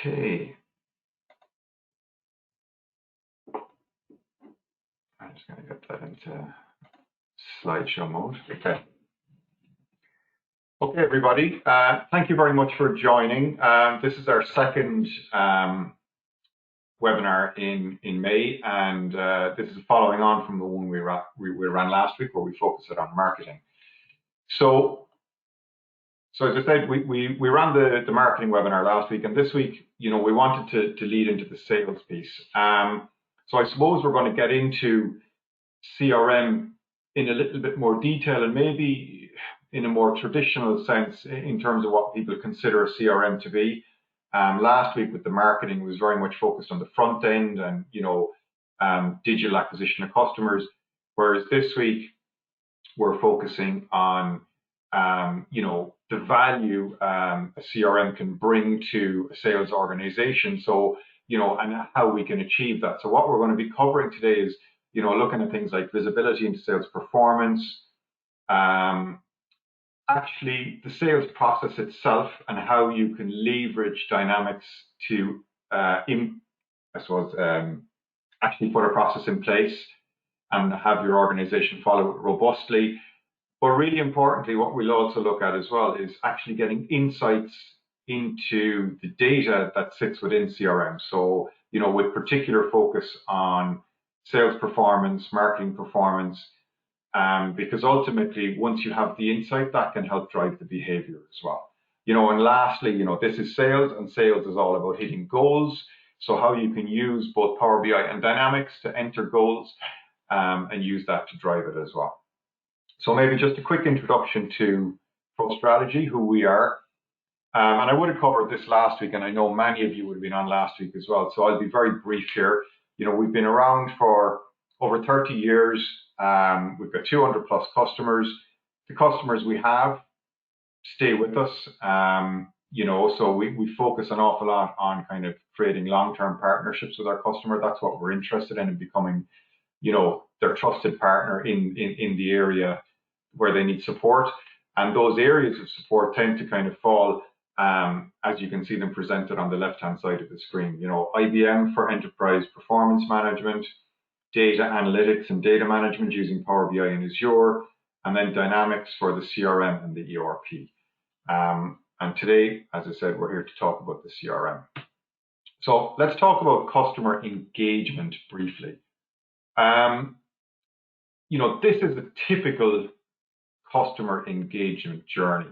Okay. I'm just going to get that into slideshow mode. Okay, everybody. Thank you very much for joining. This is our second webinar in May, and this is following on from the one we ran last week, where we focused it on marketing. So as I said, we ran the marketing webinar last week, and this week, we wanted to lead into the sales piece. So I suppose we're going to get into CRM in a little bit more detail, and maybe in a more traditional sense in terms of what people consider a CRM to be. Last week with the marketing was very much focused on the front end and digital acquisition of customers, whereas this week we're focusing on the value a CRM can bring to a sales organization. So and how we can achieve that. So what we're going to be covering today is looking at things like visibility into sales performance, actually the sales process itself, and how you can leverage dynamics to actually put a process in place and have your organization follow it robustly. But really importantly, what we'll also look at as well is actually getting insights into the data that sits within CRM. So, with particular focus on sales performance, marketing performance, because ultimately, once you have the insight, that can help drive the behavior as well. And lastly, this is sales, and sales is all about hitting goals. So how you can use both Power BI and Dynamics to enter goals and use that to drive it as well. So maybe just a quick introduction to ProStrategy, who we are. And I would have covered this last week, and I know many of you would have been on last week as well. So I'll be very brief here. We've been around for over 30 years. We've got 200 plus customers. The customers we have stay with us. So we focus an awful lot on kind of creating long-term partnerships with our customer. That's what we're interested in becoming, their trusted partner in the area where they need support. And those areas of support tend to kind of fall, as you can see them presented on the left-hand side of the screen. IBM for enterprise performance management, data analytics and data management using Power BI and Azure, and then Dynamics for the CRM and the ERP. And today, as I said, we're here to talk about the CRM. So let's talk about customer engagement briefly. This is a typical customer engagement journey.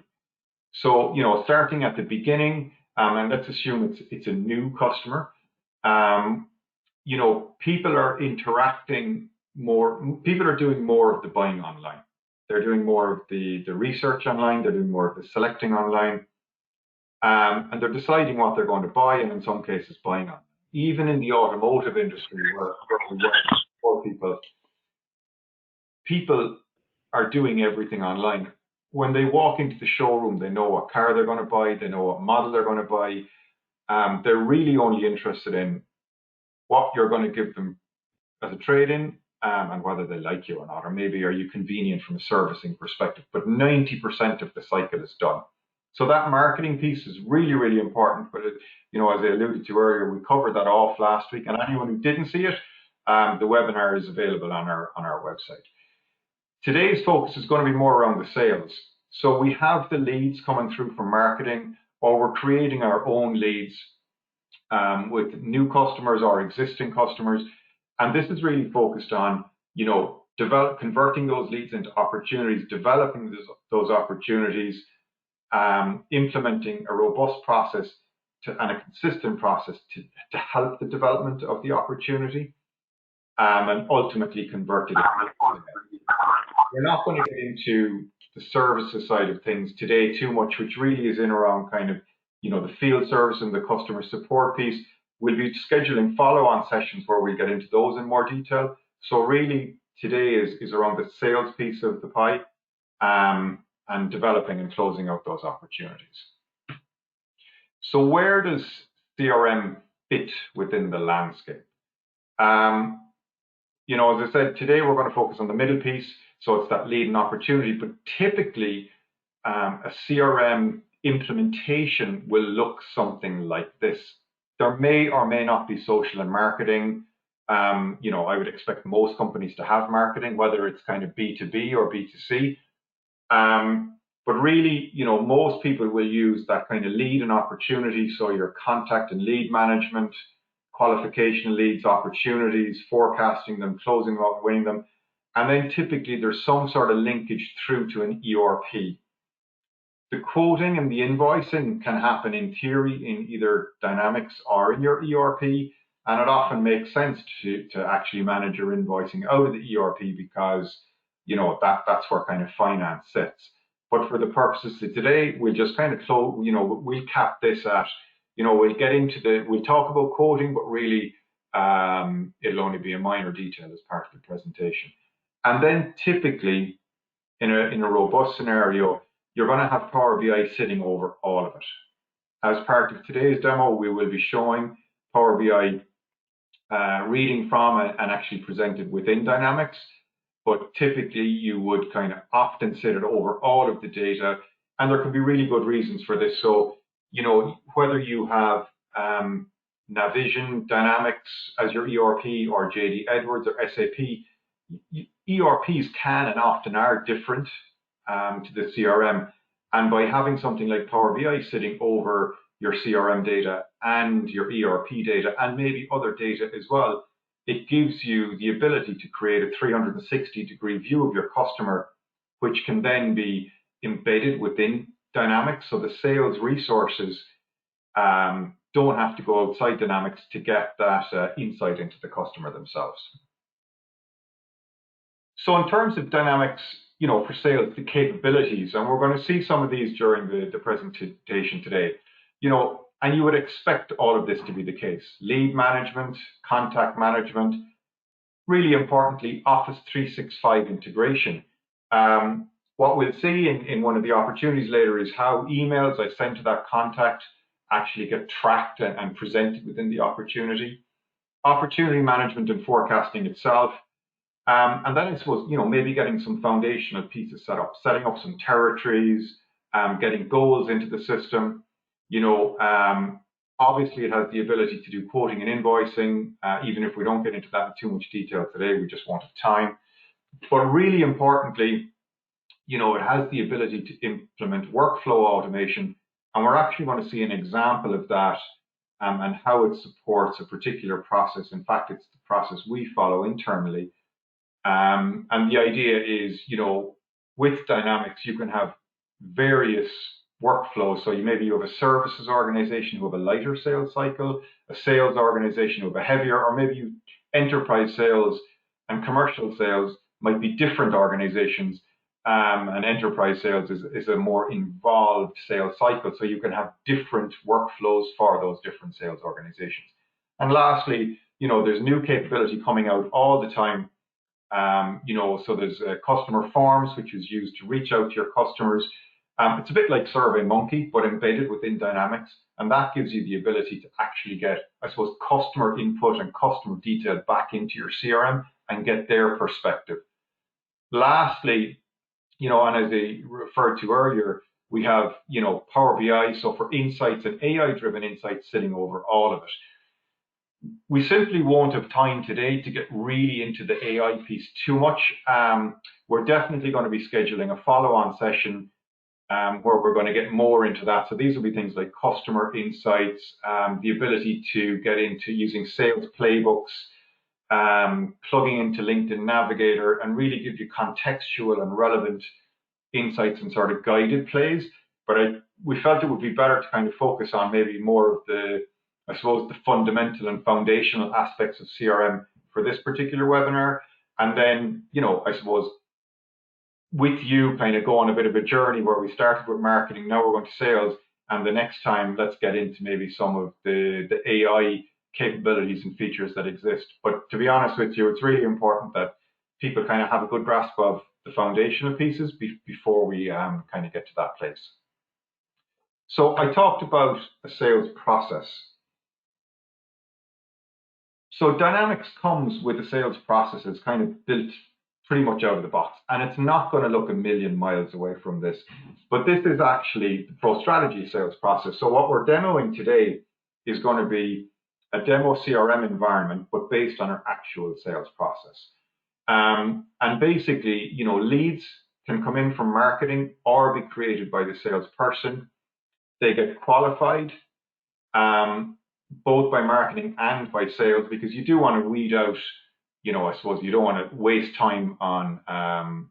So, starting at the beginning, and let's assume it's a new customer, people are interacting more, people are doing more of the buying online. They're doing more of the research online, they're doing more of the selecting online, and they're deciding what they're going to buy, and in some cases buying on. Even in the automotive industry where we work for people are doing everything online. When they walk into the showroom, they know what car they're going to buy, they know what model they're going to buy. They're really only interested in what you're going to give them as a trade-in and whether they like you or not, or maybe are you convenient from a servicing perspective. But 90% of the cycle is done. So that marketing piece is really, really important. But as I alluded to earlier, we covered that off last week, and anyone who didn't see it, the webinar is available on our website. Today's focus is going to be more around the sales. So we have the leads coming through from marketing, or we're creating our own leads with new customers or existing customers. And this is really focused on, converting those leads into opportunities, developing those opportunities, implementing a robust process and a consistent process to help the development of the opportunity, and ultimately convert it. We're not going to get into the services side of things today too much, which really is in around kind of, the field service and the customer support piece. We'll be scheduling follow-on sessions where we get into those in more detail. So really today is around the sales piece of the pie, and developing and closing out those opportunities. So where does CRM fit within the landscape? As I said, today we're going to focus on the middle piece. So it's that lead and opportunity, but typically a CRM implementation will look something like this. There may or may not be social and marketing. I would expect most companies to have marketing, whether it's kind of B2B or B2C. But really, most people will use that kind of lead and opportunity. So your contact and lead management, qualification leads, opportunities, forecasting them, closing them up, winning them. And then typically there's some sort of linkage through to an ERP. The quoting and the invoicing can happen in theory in either Dynamics or in your ERP. And it often makes sense to actually manage your invoicing out of the ERP because, that's where kind of finance sits. But for the purposes of today, we'll just kind of close, we'll cap this at, we'll talk about quoting, but really it'll only be a minor detail as part of the presentation. And then typically in a robust scenario, you're going to have Power BI sitting over all of it. As part of today's demo, we will be showing Power BI reading from and actually presented within Dynamics. But typically you would kind of often sit it over all of the data, and there could be really good reasons for this. So, whether you have Navision, Dynamics as your ERP, or JD Edwards or SAP, ERPs can and often are different to the CRM. And by having something like Power BI sitting over your CRM data and your ERP data and maybe other data as well, it gives you the ability to create a 360-degree view of your customer, which can then be embedded within Dynamics. So the sales resources don't have to go outside Dynamics to get that insight into the customer themselves. So in terms of Dynamics, for sales, the capabilities, and we're going to see some of these during the presentation today, and you would expect all of this to be the case. Lead management, contact management, really importantly, Office 365 integration. What we'll see in one of the opportunities later is how emails I send to that contact actually get tracked and presented within the opportunity. Opportunity management and forecasting itself. And then I suppose, maybe getting some foundational pieces set up, setting up some territories, getting goals into the system. Obviously it has the ability to do quoting and invoicing, even if we don't get into that in too much detail today, we just won't have time. But really importantly, it has the ability to implement workflow automation, and we're actually going to see an example of that and how it supports a particular process. In fact, it's the process we follow internally. And the idea is, with Dynamics, you can have various workflows. So maybe you have a services organization who have a lighter sales cycle, a sales organization who have a heavier, or maybe you enterprise sales and commercial sales might be different organizations. And enterprise sales is a more involved sales cycle. So you can have different workflows for those different sales organizations. And lastly, there's new capability coming out all the time. So there's customer forms, which is used to reach out to your customers. It's a bit like SurveyMonkey, but embedded within Dynamics. And that gives you the ability to actually get, I suppose, customer input and customer detail back into your CRM and get their perspective. Lastly, and as I referred to earlier, we have, Power BI. So for insights and AI-driven insights sitting over all of it. We simply won't have time today to get really into the AI piece too much. We're definitely going to be scheduling a follow-on session where we're going to get more into that. So these will be things like customer insights, the ability to get into using sales playbooks, plugging into LinkedIn Navigator, and really give you contextual and relevant insights and sort of guided plays. But we felt it would be better to kind of focus on maybe more of the fundamental and foundational aspects of CRM for this particular webinar. And then, I suppose, with you kind of go on a bit of a journey where we started with marketing, now we're going to sales, and the next time let's get into maybe some of the AI capabilities and features that exist. But to be honest with you, it's really important that people kind of have a good grasp of the foundational pieces before we kind of get to that place. So I talked about a sales process. So Dynamics comes with a sales process that's kind of built pretty much out of the box, and it's not going to look a million miles away from this, but this is actually the ProStrategy sales process. So what we're demoing today is going to be a demo CRM environment, but based on our actual sales process. And basically, you know, leads can come in from marketing or be created by the salesperson. They get qualified, both by marketing and by sales, because you do want to weed out, you know, I suppose you don't want to waste time on,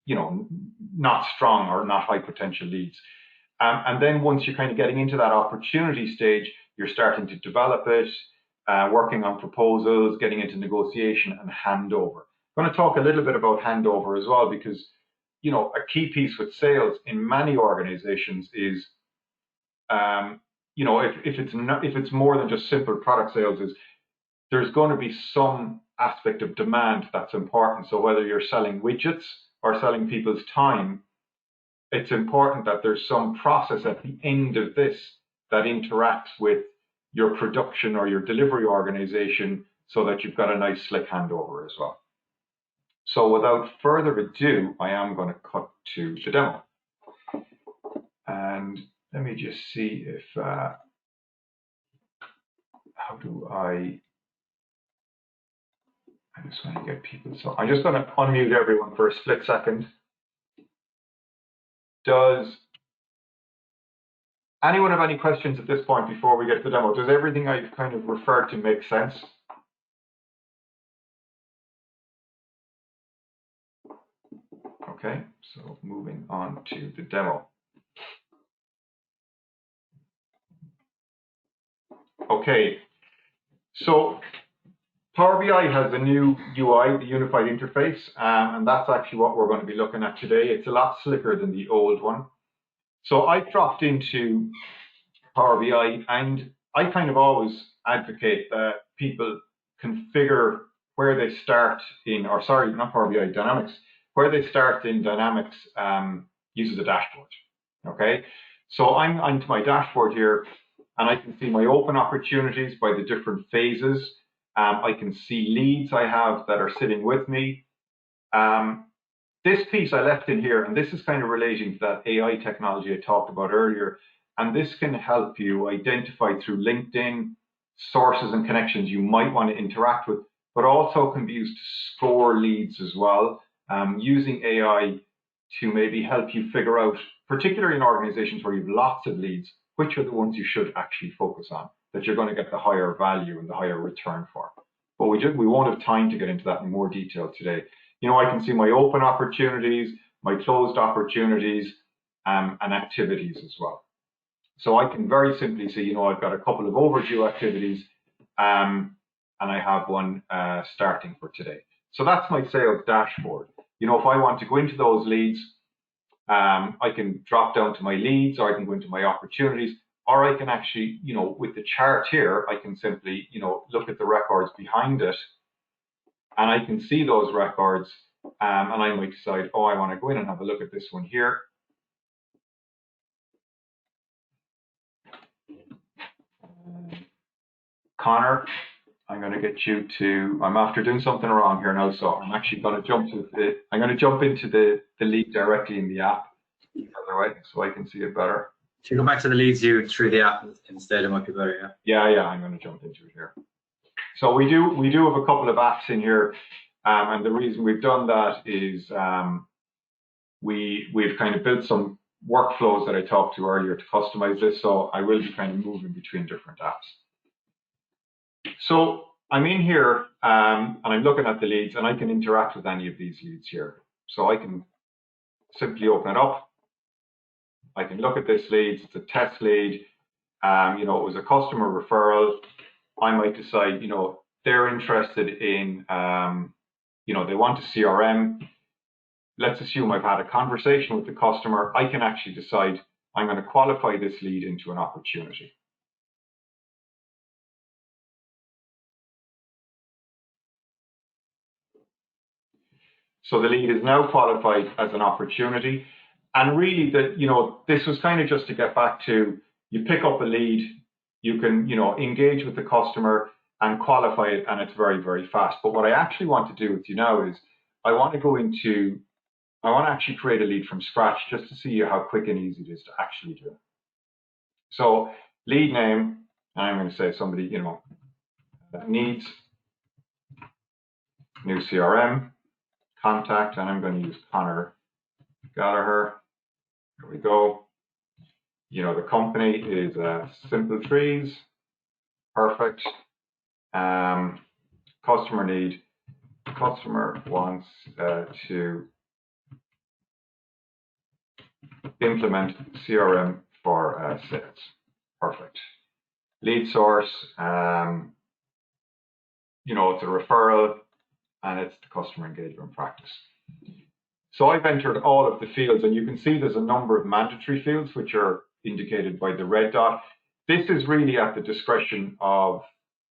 you know, not strong or not high potential leads. And then once you're kind of getting into that opportunity stage, you're starting to develop it, working on proposals, getting into negotiation and handover. I'm going to talk a little bit about handover as well, because, you know, a key piece with sales in many organizations is, you know, if it's more than just simple product sales, is there's going to be some aspect of demand that's important. So whether you're selling widgets or selling people's time, it's important that there's some process at the end of this that interacts with your production or your delivery organization so that you've got a nice slick handover as well. So without further ado, I am going to cut to the demo. And let me just see if, how do I just want to get people. So I'm just going to unmute everyone for a split second. Does anyone have any questions at this point before we get to the demo? Does everything I've kind of referred to make sense? Okay, so moving on to the demo. Okay, so Power BI has a new UI, the unified interface, and that's actually what we're going to be looking at today. It's a lot slicker than the old one. So I've dropped into Power BI, and I kind of always advocate that people configure where they start in, or sorry, not Power BI, Dynamics, where they start in Dynamics uses a dashboard. Okay, so I'm onto my dashboard here, and I can see my open opportunities by the different phases. I can see leads I have that are sitting with me. This piece I left in here, and this is kind of relating to that AI technology I talked about earlier. And this can help you identify through LinkedIn sources and connections you might want to interact with, but also can be used to score leads as well, using AI to maybe help you figure out, particularly in organizations where you have lots of leads, which are the ones you should actually focus on, that you're going to get the higher value and the higher return for. But we won't have time to get into that in more detail today. You know, I can see my open opportunities, my closed opportunities, and activities as well. So I can very simply see, you know, I've got a couple of overdue activities, and I have one starting for today. So that's my sales dashboard. You know, if I want to go into those leads, I can drop down to my leads, or I can go into my opportunities, or I can actually, you know, with the chart here, I can simply, you know, look at the records behind it, and I can see those records, and I might decide, oh, I want to go in and have a look at this one here. Connor, I'm going to get you to, I'm after doing something wrong here now, so I'm actually going to jump to the, I'm going to jump into the lead directly in the app, right, so I can see it better. Should you go back to the leads view through the app instead? It might be better, yeah. Yeah, I'm going to jump into it here. So we do have a couple of apps in here, and the reason we've done that is we've kind of built some workflows that I talked to earlier to customize this, so I will be kind of moving between different apps. So I'm in here, and I'm looking at the leads, and I can interact with any of these leads here. So I can simply open it up. I can look at this lead. It's a test lead. You know, it was a customer referral. I might decide, you know, they're interested in, you know, they want a CRM. Let's assume I've had a conversation with the customer. I can actually decide I'm going to qualify this lead into an opportunity. So the lead is now qualified as an opportunity. And really, you know, this was kind of just to get back to, you pick up a lead, you can, you know, engage with the customer and qualify it, and it's very, very fast. But what I actually want to do with you now is I want to actually create a lead from scratch just to see how quick and easy it is to actually do it. So lead name, I'm going to say somebody, you know, needs, new CRM, contact, and I'm going to use Connor Gallagher. There we go. You know, the company is Simple Trees. Perfect. Customer need. Customer wants to implement CRM for sales. Perfect. Lead source. You know, it's a referral and it's the customer engagement practice. So I've entered all of the fields, and you can see there's a number of mandatory fields which are indicated by the red dot. This is really at the discretion of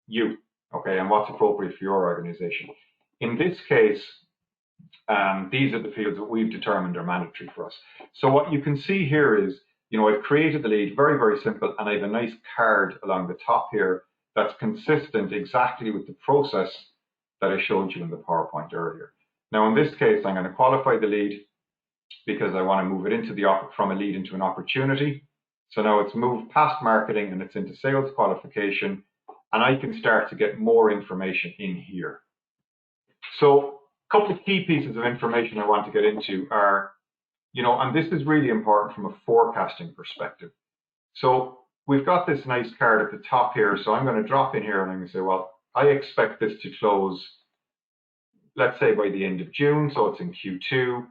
you, okay, and what's appropriate for your organization. In this case, these are the fields that we've determined are mandatory for us. So what you can see here is, you know, I've created the lead, very, very simple, and I have a nice card along the top here that's consistent exactly with the process that I showed you in the PowerPoint earlier. Now, in this case, I'm going to qualify the lead because I want to move it into from a lead into an opportunity. So now it's moved past marketing and it's into sales qualification, and I can start to get more information in here. So a couple of key pieces of information I want to get into are, you know, and this is really important from a forecasting perspective. So we've got this nice card at the top here. So I'm going to drop in here and I'm going to say, well, I expect this to close, let's say by the end of June. So it's in Q2.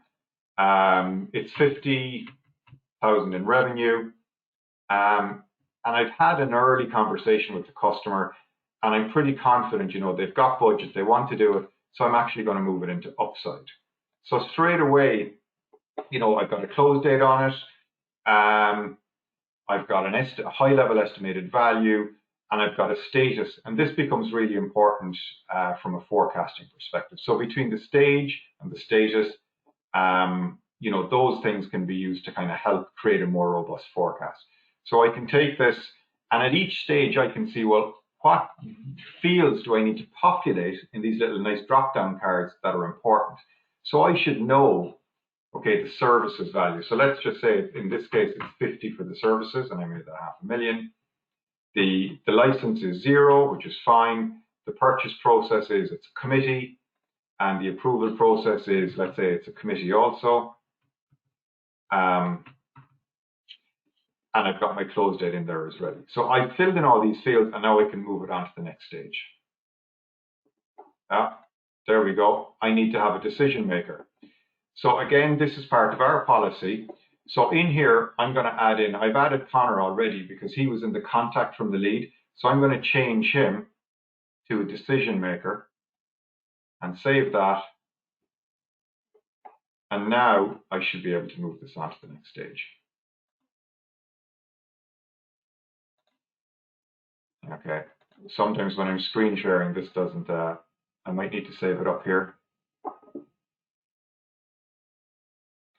It's 50,000 in revenue. And I've had an early conversation with the customer, and I'm pretty confident, you know, they've got budget, they want to do it. So I'm actually going to move it into upside. So straight away, you know, I've got a close date on it. I've got a high level estimated value, and I've got a status. And this becomes really important from a forecasting perspective. So between the stage and the status, you know, those things can be used to kind of help create a more robust forecast. So I can take this, and at each stage I can see, well, what fields do I need to populate in these little nice drop-down cards that are important? So I should know, okay, the services value. So let's just say in this case it's 50 for the services, and I made that 500,000. The license is 0, which is fine. The purchase process is it's a committee, and the approval process is, let's say it's a committee also. And I've got my close date in there as ready. So I've filled in all these fields, and now I can move it on to the next stage. There we go. I need to have a decision maker. So again, this is part of our policy. So in here, I'm going to add in, I've added Connor already because he was in the contact from the lead. So I'm going to change him to a decision maker and save that. And now I should be able to move this on to the next stage. Okay, sometimes when I'm screen sharing, this doesn't, I might need to save it up here.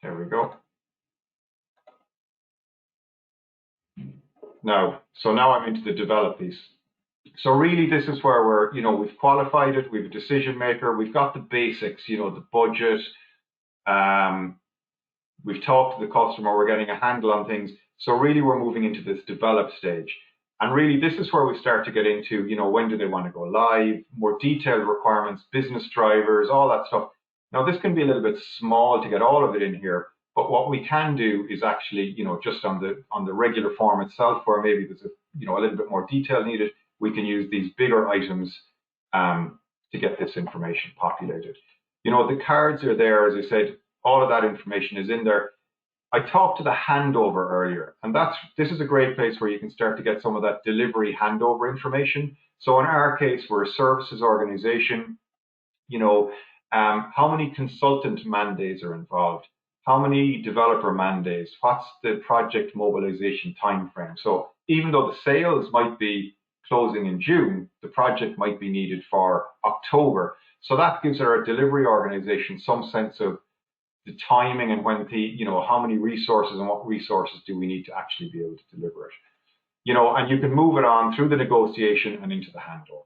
There we go. Now, so now I'm into the develop piece. So really this is where we're, you know, we've qualified it, we have a decision maker, we've got the basics, you know, the budget, we've talked to the customer, we're getting a handle on things. So really we're moving into this develop stage. And really, this is where we start to get into, you know, when do they want to go live, more detailed requirements, business drivers, all that stuff. Now, this can be a little bit small to get all of it in here, but what we can do is actually, you know, just on the regular form itself, where maybe there's a, you know, a little bit more detail needed, we can use these bigger items to get this information populated. You know, the cards are there, as I said, all of that information is in there. I talked to the handover earlier, and this is a great place where you can start to get some of that delivery handover information. So in our case, we're a services organization. You know, how many consultant mandates are involved? How many developer mandates? What's the project mobilization time frame? So even though the sales might be closing in June, the project might be needed for October. So that gives our delivery organization some sense of the timing and when you know, how many resources and what resources do we need to actually be able to deliver it. You know, and you can move it on through the negotiation and into the handover.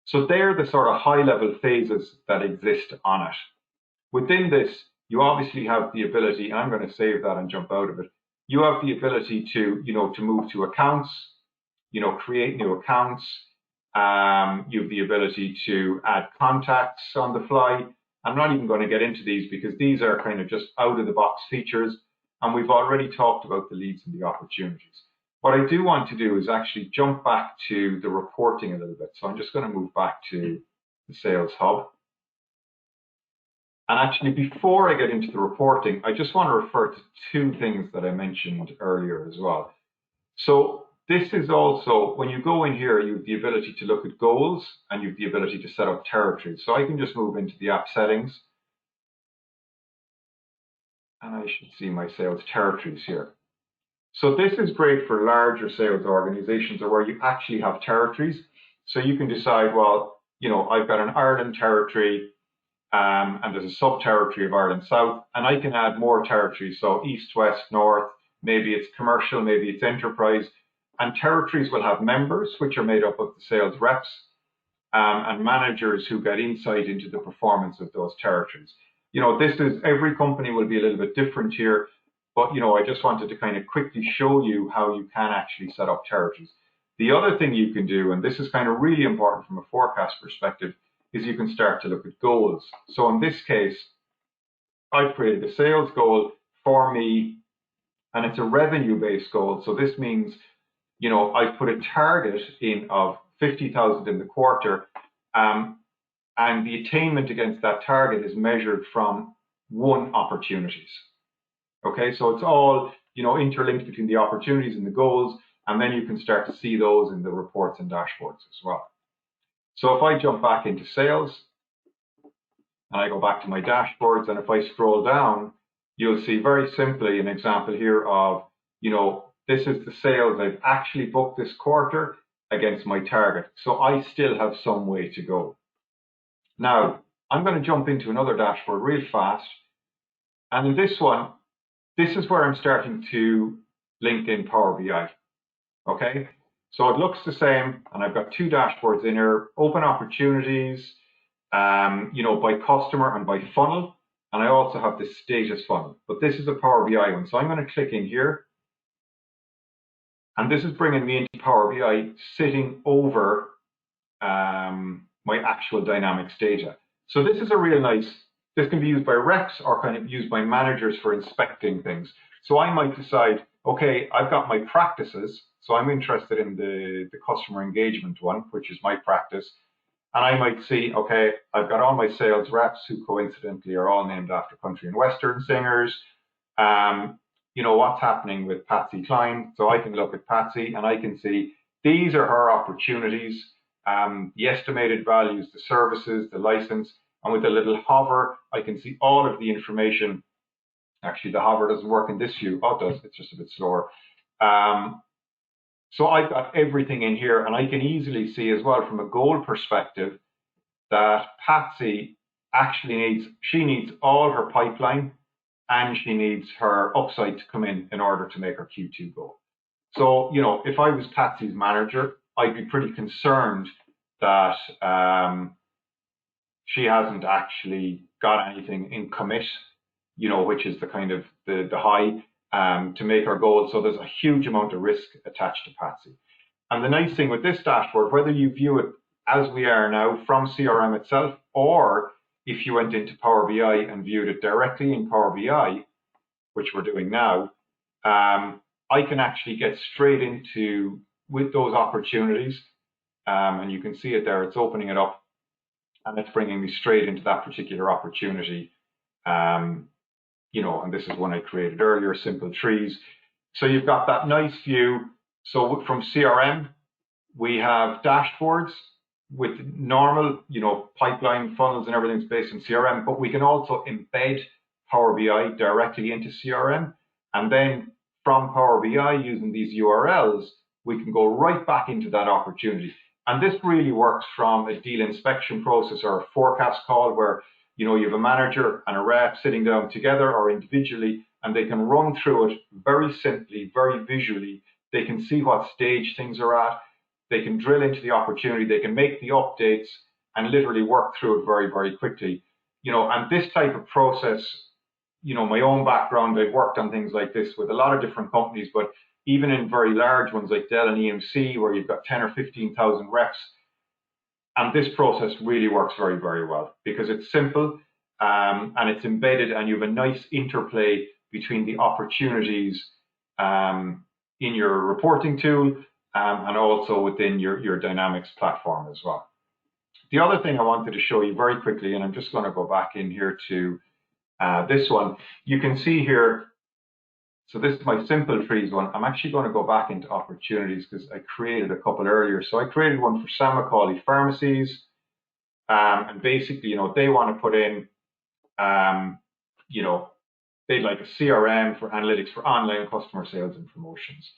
So they're the sort of high level phases that exist on it. Within this, you obviously have the ability, and I'm going to save that and jump out of it. You have the ability to, you know, to move to accounts, you know, create new accounts. You have the ability to add contacts on the fly. I'm not even going to get into these because these are kind of just out of the box features. And we've already talked about the leads and the opportunities. What I do want to do is actually jump back to the reporting a little bit. So I'm just going to move back to the Sales Hub. And actually, before I get into the reporting, I just want to refer to two things that I mentioned earlier as well. So this is also, when you go in here, you have the ability to look at goals and you have the ability to set up territories. So I can just move into the app settings. And I should see my sales territories here. So this is great for larger sales organizations or where you actually have territories. So you can decide, well, you know, I've got an Ireland territory and there's a sub-territory of Ireland South, and I can add more territories. So east, west, north, maybe it's commercial, maybe it's enterprise. And territories will have members, which are made up of the sales reps and managers who get insight into the performance of those territories. You know, this is, every company will be a little bit different here, but, you know, I just wanted to kind of quickly show you how you can actually set up territories. The other thing you can do, and this is kind of really important from a forecast perspective, is you can start to look at goals. So in this case, I've created a sales goal for me, and it's a revenue-based goal. So this means, you know, I've put a target in of 50,000 in the quarter, and the attainment against that target is measured from won opportunities. Okay, so it's all, you know, interlinked between the opportunities and the goals, and then you can start to see those in the reports and dashboards as well. So if I jump back into sales and I go back to my dashboards, and if I scroll down, you'll see very simply an example here of, you know, this is the sales I've actually booked this quarter against my target. So I still have some way to go. Now, I'm going to jump into another dashboard real fast. And in this one, this is where I'm starting to link in Power BI. Okay, so it looks the same, and I've got two dashboards in here, open opportunities, you know, by customer and by funnel. And I also have the status funnel, but this is a Power BI one. So I'm going to click in here. And this is bringing me into Power BI sitting over my actual Dynamics data. So this is a real nice, this can be used by reps or kind of used by managers for inspecting things. So I might decide, okay, I've got my practices. So I'm interested in the customer engagement one, which is my practice. And I might see, okay, I've got all my sales reps who coincidentally are all named after country and western singers. You know, what's happening with Patsy Cline. So I can look at Patsy and I can see these are her opportunities, the estimated values, the services, the license, and with a little hover, I can see all of the information. Actually, the hover doesn't work in this view. Oh, it does. It's just a bit slower. So I've got everything in here, and I can easily see as well from a goal perspective that Patsy actually needs all her pipeline, and she needs her upside to come in order to make her Q2 goal. So, you know, if I was Patsy's manager, I'd be pretty concerned that she hasn't actually got anything in commit, you know, which is the kind of the high to make her goal. So there's a huge amount of risk attached to Patsy. And the nice thing with this dashboard, whether you view it as we are now from CRM itself, or if you went into Power BI and viewed it directly in Power BI, which we're doing now, I can actually get straight into with those opportunities. And you can see it there, it's opening it up and it's bringing me straight into that particular opportunity. You know, and this is one I created earlier, simple trees. So you've got that nice view. So from CRM, we have dashboards with normal, you know, pipeline funnels and everything's based in CRM, but we can also embed Power BI directly into CRM. And then from Power BI using these URLs, we can go right back into that opportunity. And this really works from a deal inspection process or a forecast call where, you know, you have a manager and a rep sitting down together or individually, and they can run through it very simply, very visually. They can see what stage things are at. They can drill into the opportunity. They can make the updates and literally work through it very, very quickly. You know, and this type of process, you know, my own background, I've worked on things like this with a lot of different companies, but even in very large ones like Dell and EMC, where you've got 10 or 15,000 reps, And this process really works very, very well because it's simple and it's embedded, and you have a nice interplay between the opportunities in your reporting tool and also within your Dynamics platform as well. The other thing I wanted to show you very quickly, and I'm just going to go back in here to this one. You can see here, so this is my simple trees one. I'm actually going to go back into opportunities because I created a couple earlier. So I created one for Samacaulay pharmacies, and basically, they want to put in, they'd like a CRM for analytics for online customer sales and promotions.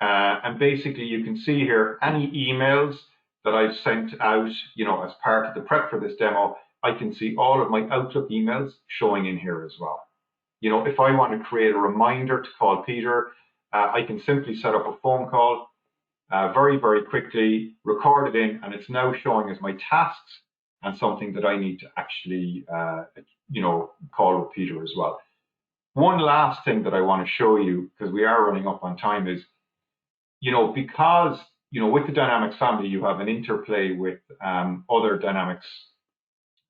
And basically, you can see here any emails that I've sent out, as part of the prep for this demo. I can see all of my Outlook emails showing in here as well. If I want to create a reminder to call Peter, I can simply set up a phone call very, very quickly, record it in, and it's now showing as my tasks and something that I need to actually, call with Peter as well. One last thing that I want to show you, because we are running up on time, is, because, with the Dynamics family, you have an interplay with other Dynamics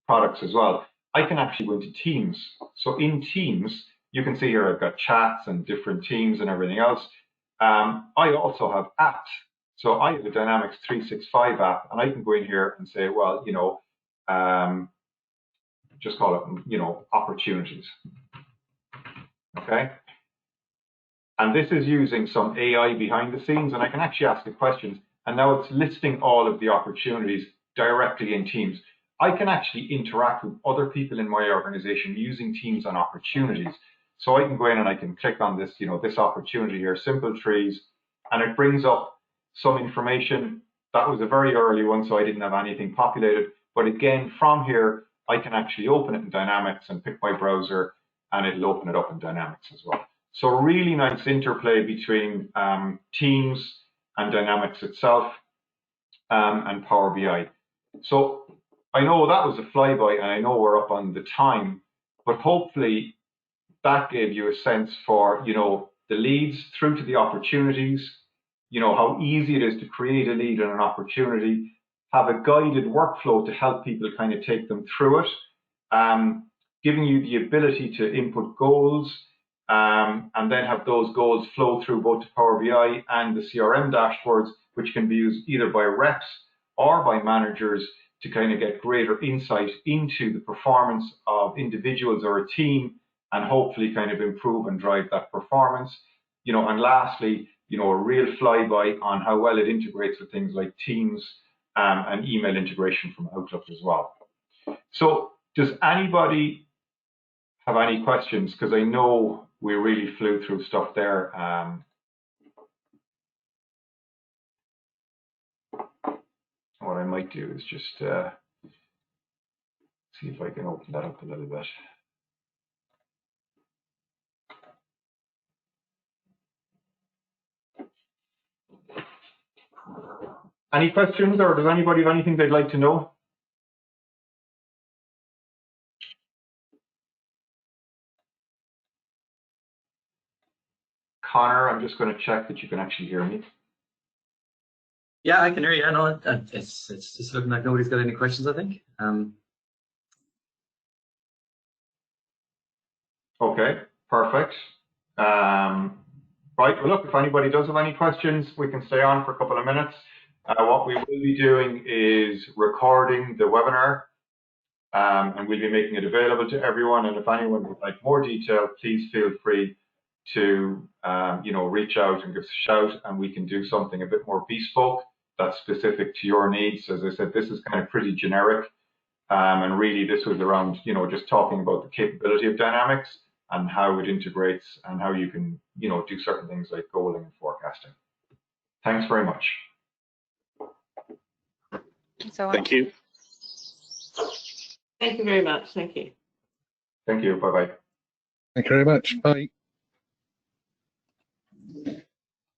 products as well. I can actually go into Teams. So in Teams, you can see here I've got chats and different teams and everything else. I also have apps. So I have a Dynamics 365 app, and I can go in here and say, well, just call it, opportunities. Okay. And this is using some AI behind the scenes, and I can actually ask it questions. And now it's listing all of the opportunities directly in Teams. I can actually interact with other people in my organization using Teams on opportunities. So I can go in and I can click on this, this opportunity here, simple trees, and it brings up some information. That was a very early one, so I didn't have anything populated. But again, from here, I can actually open it in Dynamics and pick my browser, and it'll open it up in Dynamics as well. So really nice interplay between Teams and Dynamics itself and Power BI. So I know that was a flyby, and I know we're up on the time, but hopefully that gave you a sense for, the leads through to the opportunities, how easy it is to create a lead and an opportunity, have a guided workflow to help people kind of take them through it, giving you the ability to input goals, and then have those goals flow through both to Power BI and the CRM dashboards, which can be used either by reps or by managers to kind of get greater insight into the performance of individuals or a team, and hopefully kind of improve and drive that performance. And lastly, a real flyby on how well it integrates with things like Teams and email integration from Outlook as well. So does anybody have any questions? Because I know we really flew through stuff there. What I might do is just see if I can open that up a little bit. Any questions, or does anybody have anything they'd like to know? Connor, I'm just going to check that you can actually hear me. Yeah, I can hear you. I know it's just looking like nobody's got any questions, I think. Okay, perfect. Right, well, look, if anybody does have any questions, we can stay on for a couple of minutes. What we will be doing is recording the webinar, and we'll be making it available to everyone. And if anyone would like more detail, please feel free to reach out and give us a shout, and we can do something a bit more bespoke that's specific to your needs. As I said, this is kind of pretty generic, and really this was around just talking about the capability of Dynamics and how it integrates and how you can do certain things like goaling and forecasting. Thanks very much. Thank you. Thank you very much. Thank you. Thank you. Bye-bye. Thank you very much. Bye.